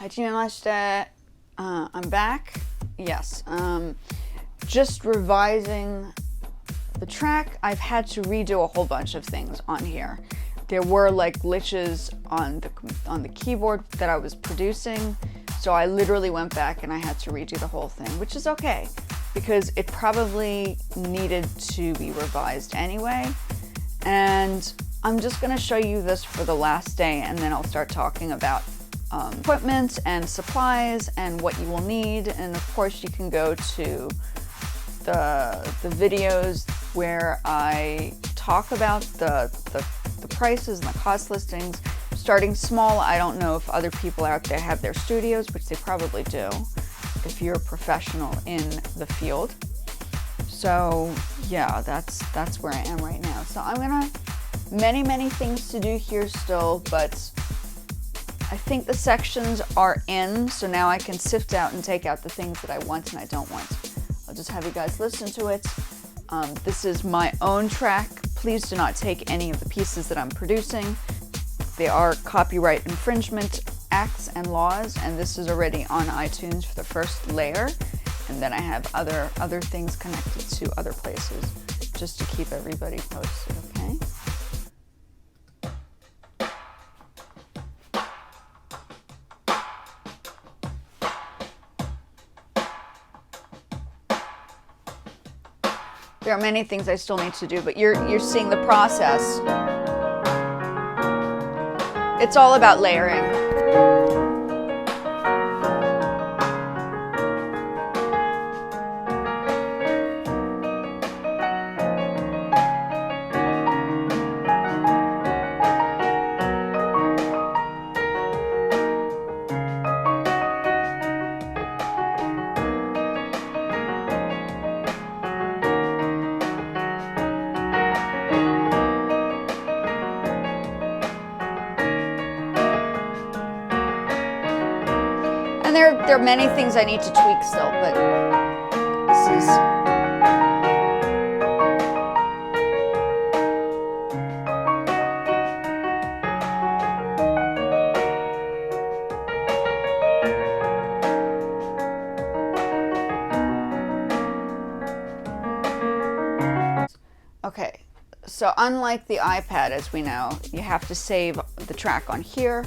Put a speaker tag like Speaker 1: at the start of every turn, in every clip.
Speaker 1: Hajimemashite. I'm back. Yes. Just revising the track. I've had to redo a whole bunch of things on here. There were like glitches on the keyboard that I was producing, so I literally went back and I had to redo the whole thing, which is okay because it probably needed to be revised anyway. And I'm just going to show you this for the last day, and then I'll start talking about equipment and supplies and what you will need. And of course you can go to the videos where I talk about the prices and the cost listings, starting small. I don't know if other people out there have their studios, which they probably do if you're a professional in the field. So yeah, that's where I am right now. So I'm gonna many things to do here still, but I think the sections are in, so now I can sift out and take out the things that I want and I don't want. I'll just have you guys listen to it. This is my own track. Please do not take any of the pieces that I'm producing. They are copyright infringement acts and laws, and this is already on iTunes for the first layer. And then I have other things connected to other places just to keep everybody posted, okay? There are many things I still need to do, but you're seeing the process. It's all about layering. And there are many things I need to tweak still, but this is... Okay, so unlike the iPad, as we know, you have to save the track on here.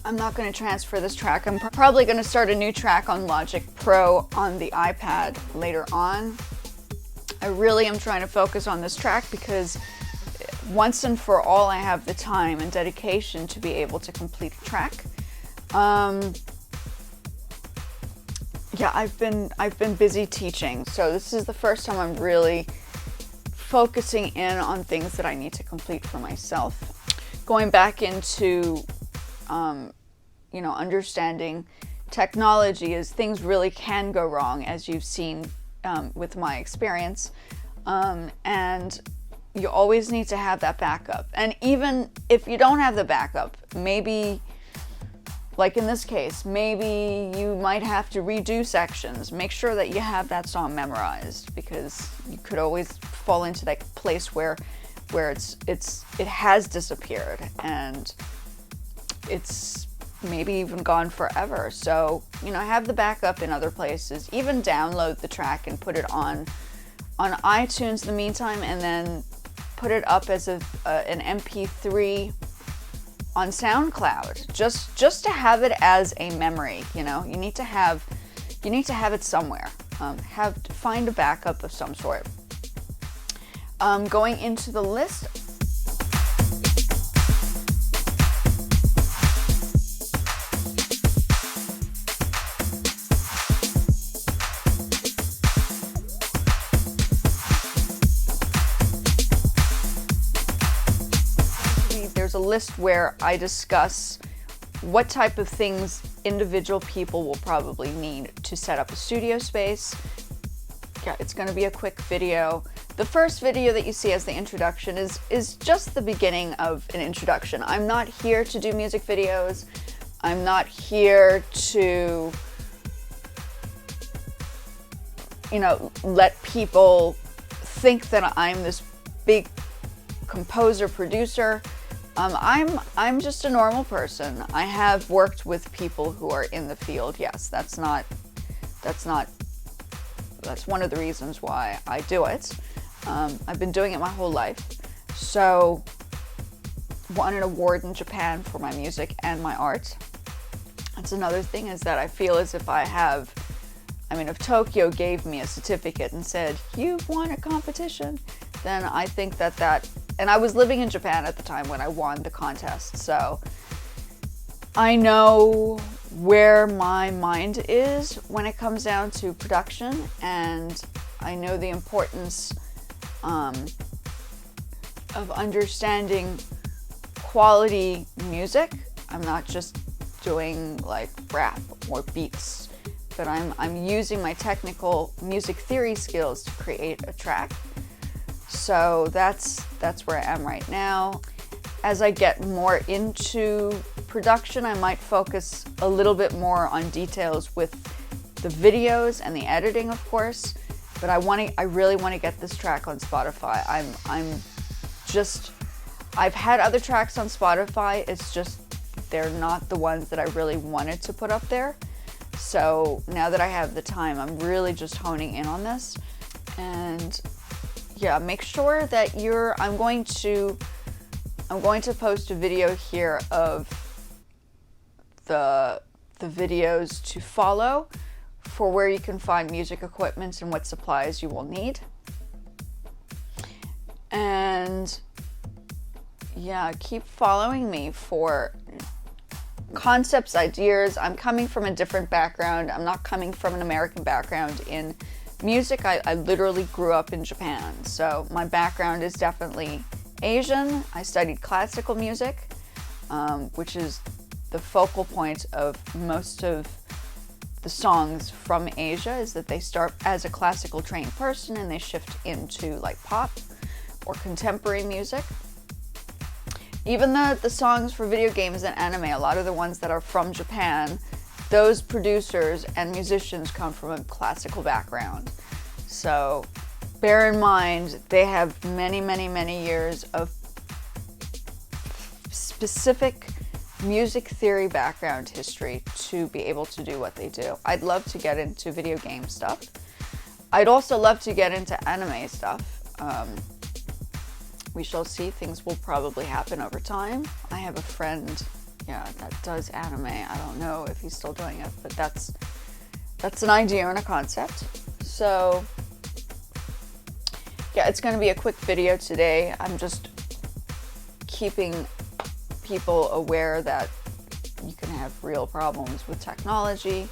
Speaker 1: I'm not going to transfer this track. I'm probably going to start a new track on Logic Pro on the iPad later on. I really am trying to focus on this track because once and for all, I have the time and dedication to be able to complete the track. Yeah, I've been busy teaching, so this is the first time I'm really focusing in on things that I need to complete for myself. Going back into you know, understanding technology, is things really can go wrong, as you've seen with my experience, and you always need to have that backup. And even if you don't have the backup, maybe, like in this case, maybe you might have to redo sections. Make sure that you have that song memorized, because you could always fall into that place where it has disappeared and it's maybe even gone forever. So, you know, have the backup in other places. Even download the track and put it on iTunes in the meantime, and then put it up as an MP3 on SoundCloud, just to have it as a memory. You know, you need to have it somewhere. Find a backup of some sort. Going into the list. There's a list where I discuss what type of things individual people will probably need to set up a studio space. Yeah, it's going to be a quick video. The first video that you see as the introduction is just the beginning of an introduction. I'm not here to do music videos. I'm not here to, you know, let people think that I'm this big composer, producer. I'm just a normal person. I have worked with people who are in the field. Yes, that's one of the reasons why I do it. I've been doing it my whole life. So, won an award in Japan for my music and my art. That's another thing, is that I feel as if if Tokyo gave me a certificate and said, you've won a competition, then I think that, and I was living in Japan at the time when I won the contest, so I know where my mind is when it comes down to production, and I know the importance of understanding quality music. I'm not just doing like rap or beats, but I'm using my technical music theory skills to create a track. So that's where I am right now. As I get more into production, I might focus a little bit more on details with the videos and the editing, of course. But I really want to get this track on Spotify. I've had other tracks on Spotify. It's just they're not the ones that I really wanted to put up there. So now that I have the time, I'm really just honing in on this. And yeah, make sure that I'm going to post a video here of the videos to follow for where you can find music equipment and what supplies you will need. And yeah, keep following me for concepts, ideas. I'm coming from a different background. I'm not coming from an American background in music. I literally grew up in Japan, so my background is definitely Asian. I studied classical music, which is the focal point of most of the songs from Asia, is that they start as a classical trained person and they shift into like pop or contemporary music. Even the songs for video games and anime, a lot of the ones that are from Japan, those producers and musicians come from a classical background. So bear in mind, they have many, many, many years of specific music theory background history to be able to do what they do. I'd love to get into video game stuff. I'd also love to get into anime stuff. We shall see. Things will probably happen over time. I have a friend, that does anime. I don't know if he's still doing it, but that's an idea and a concept. So yeah, it's going to be a quick video today. I'm just keeping people aware that you can have real problems with technology,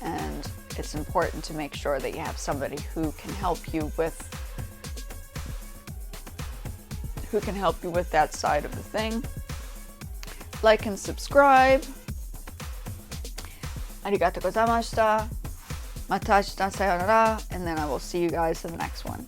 Speaker 1: and it's important to make sure that you have somebody who can help you with that side of the thing. Like and subscribe. Arigatou gozaimashita. Mata ashita sayonara, and then I will see you guys in the next one.